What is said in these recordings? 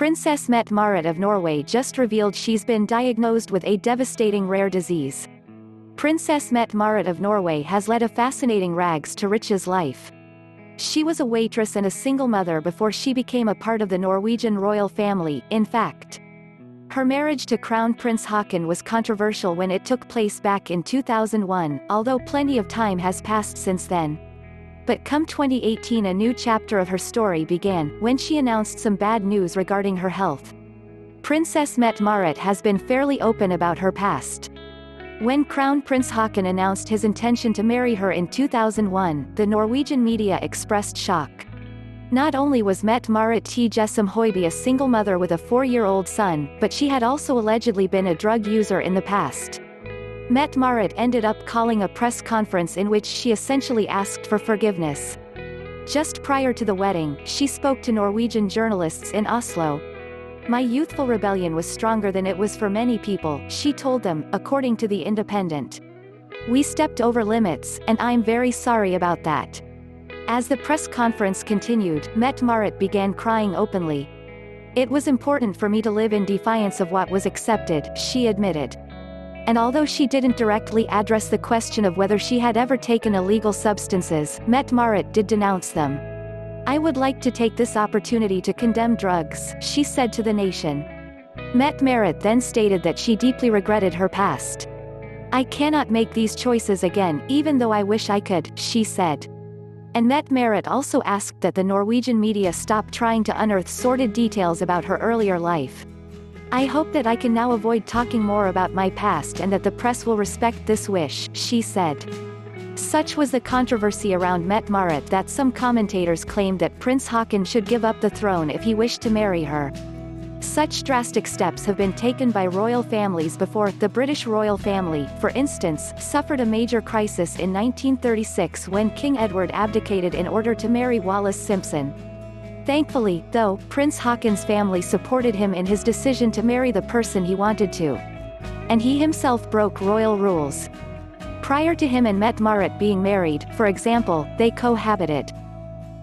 Princess Mette-Marit of Norway just revealed she's been diagnosed with a devastating rare disease. Princess Mette-Marit of Norway has led a fascinating rags-to-riches life. She was a waitress and a single mother before she became a part of the Norwegian royal family. In fact, her marriage to Crown Prince Haakon was controversial when it took place back in 2001, although plenty of time has passed since then. But come 2018, a new chapter of her story began, when she announced some bad news regarding her health. Princess Mette-Marit has been fairly open about her past. When Crown Prince Haakon announced his intention to marry her in 2001, the Norwegian media expressed shock. Not only was Mette-Marit Tjessem Høiby a single mother with a 4-year-old son, but she had also allegedly been a drug user in the past. Mette-Marit ended up calling a press conference in which she essentially asked for forgiveness. Just prior to the wedding, she spoke to Norwegian journalists in Oslo. "My youthful rebellion was stronger than it was for many people," she told them, according to The Independent. "We stepped over limits, and I'm very sorry about that." As the press conference continued, Mette-Marit began crying openly. "It was important for me to live in defiance of what was accepted," she admitted. And although she didn't directly address the question of whether she had ever taken illegal substances, Mette-Marit did denounce them. "I would like to take this opportunity to condemn drugs," she said to the nation. Mette-Marit then stated that she deeply regretted her past. "I cannot make these choices again, even though I wish I could," she said. And Mette-Marit also asked that the Norwegian media stop trying to unearth sordid details about her earlier life. "I hope that I can now avoid talking more about my past and that the press will respect this wish," she said. Such was the controversy around Mette-Marit that some commentators claimed that Prince Haakon should give up the throne if he wished to marry her. Such drastic steps have been taken by royal families before. The British royal family, for instance, suffered a major crisis in 1936 when King Edward abdicated in order to marry Wallis Simpson. Thankfully, though, Prince Haakon's family supported him in his decision to marry the person he wanted to. And he himself broke royal rules. Prior to him and Mette-Marit being married, for example, they cohabited.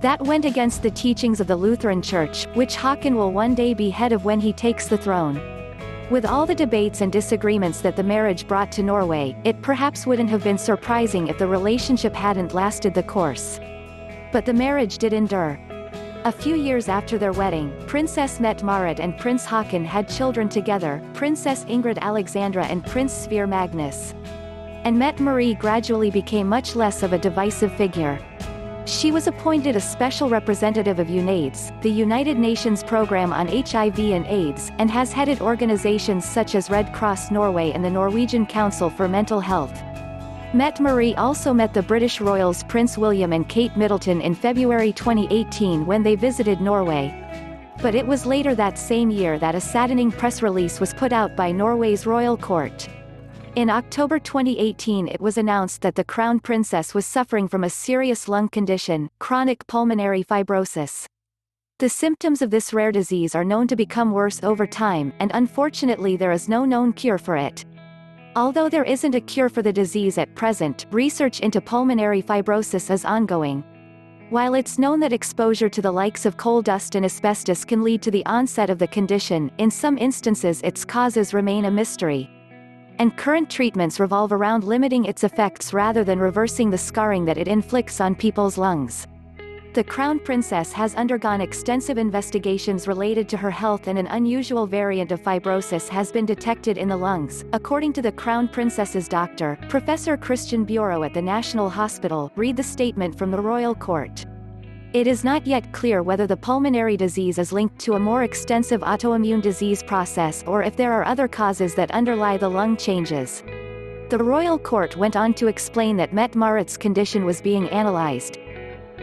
That went against the teachings of the Lutheran Church, which Haakon will one day be head of when he takes the throne. With all the debates and disagreements that the marriage brought to Norway, it perhaps wouldn't have been surprising if the relationship hadn't lasted the course. But the marriage did endure. A few years after their wedding, Princess Mette-Marit and Prince Haakon had children together, Princess Ingrid Alexandra and Prince Sverre Magnus. And Mette-Marit gradually became much less of a divisive figure. She was appointed a special representative of UNAIDS, the United Nations Programme on HIV and AIDS, and has headed organizations such as Red Cross Norway and the Norwegian Council for Mental Health. Mette-Marit also met the British royals Prince William and Kate Middleton in February 2018 when they visited Norway. But it was later that same year that a saddening press release was put out by Norway's royal court. In October 2018 it was announced that the Crown Princess was suffering from a serious lung condition, chronic pulmonary fibrosis. The symptoms of this rare disease are known to become worse over time, and unfortunately there is no known cure for it. Although there isn't a cure for the disease at present, research into pulmonary fibrosis is ongoing. While it's known that exposure to the likes of coal dust and asbestos can lead to the onset of the condition, in some instances its causes remain a mystery. And current treatments revolve around limiting its effects rather than reversing the scarring that it inflicts on people's lungs. The Crown Princess has undergone extensive investigations related to her health, and an unusual variant of fibrosis has been detected in the lungs, according to the Crown Princess's doctor, Professor Christian Bureau at the National Hospital. Read the statement from the royal court. It is not yet clear whether the pulmonary disease is linked to a more extensive autoimmune disease process or if there are other causes that underlie the lung changes. The royal court went on to explain that Mette-Marit's condition was being analyzed.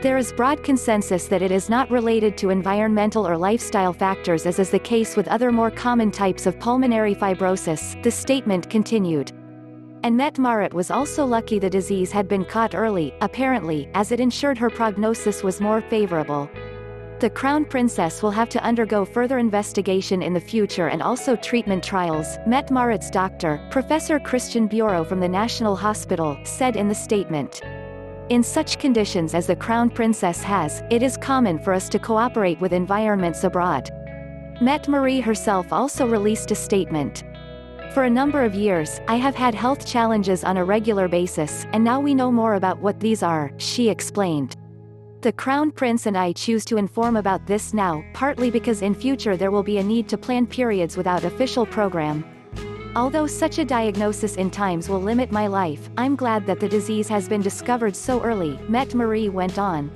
There is broad consensus that it is not related to environmental or lifestyle factors, as is the case with other more common types of pulmonary fibrosis, the statement continued. And Mette-Marit was also lucky the disease had been caught early, apparently, as it ensured her prognosis was more favorable. The Crown Princess will have to undergo further investigation in the future and also treatment trials, Mette-Marit's doctor, Professor Christian Bureau from the National Hospital, said in the statement. In such conditions as the Crown Princess has, it is common for us to cooperate with environments abroad. Mette-Marit herself also released a statement. For a number of years, I have had health challenges on a regular basis, and now we know more about what these are, she explained. The Crown Prince and I choose to inform about this now, partly because in future there will be a need to plan periods without official program. Although such a diagnosis in times will limit my life, I'm glad that the disease has been discovered so early, Mette-Marit went on.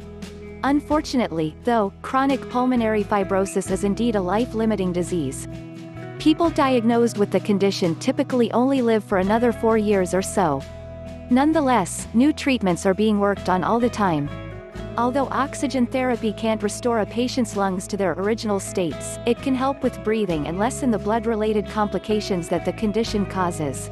Unfortunately, though, chronic pulmonary fibrosis is indeed a life-limiting disease. People diagnosed with the condition typically only live for another 4 years or so. Nonetheless, new treatments are being worked on all the time. Although oxygen therapy can't restore a patient's lungs to their original states, it can help with breathing and lessen the blood-related complications that the condition causes.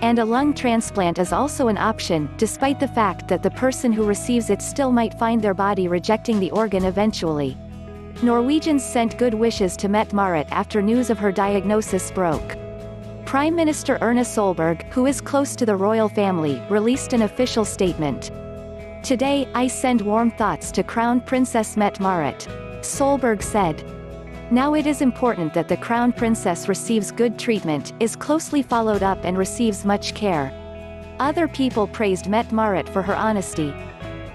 And a lung transplant is also an option, despite the fact that the person who receives it still might find their body rejecting the organ eventually. Norwegians sent good wishes to Mette-Marit after news of her diagnosis broke. Prime Minister Erna Solberg, who is close to the royal family, released an official statement. Today, I send warm thoughts to Crown Princess Mette-Marit, Solberg said. Now it is important that the Crown Princess receives good treatment, is closely followed up and receives much care. Other people praised Mette-Marit for her honesty.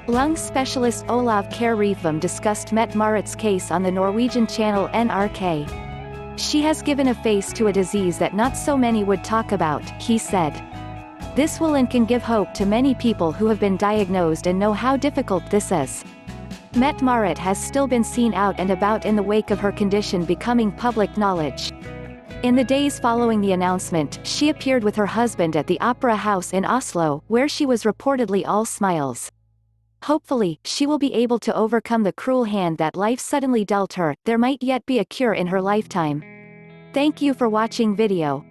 Lung specialist Olav Kjær Rifum discussed Mette-Marit's case on the Norwegian channel NRK. She has given a face to a disease that not so many would talk about, he said. This will and can give hope to many people who have been diagnosed and know how difficult this is. Mette-Marit has still been seen out and about in the wake of her condition becoming public knowledge. In the days following the announcement, she appeared with her husband at the Opera House in Oslo, where she was reportedly all smiles. Hopefully, she will be able to overcome the cruel hand that life suddenly dealt her. There might yet be a cure in her lifetime. Thank you for watching video.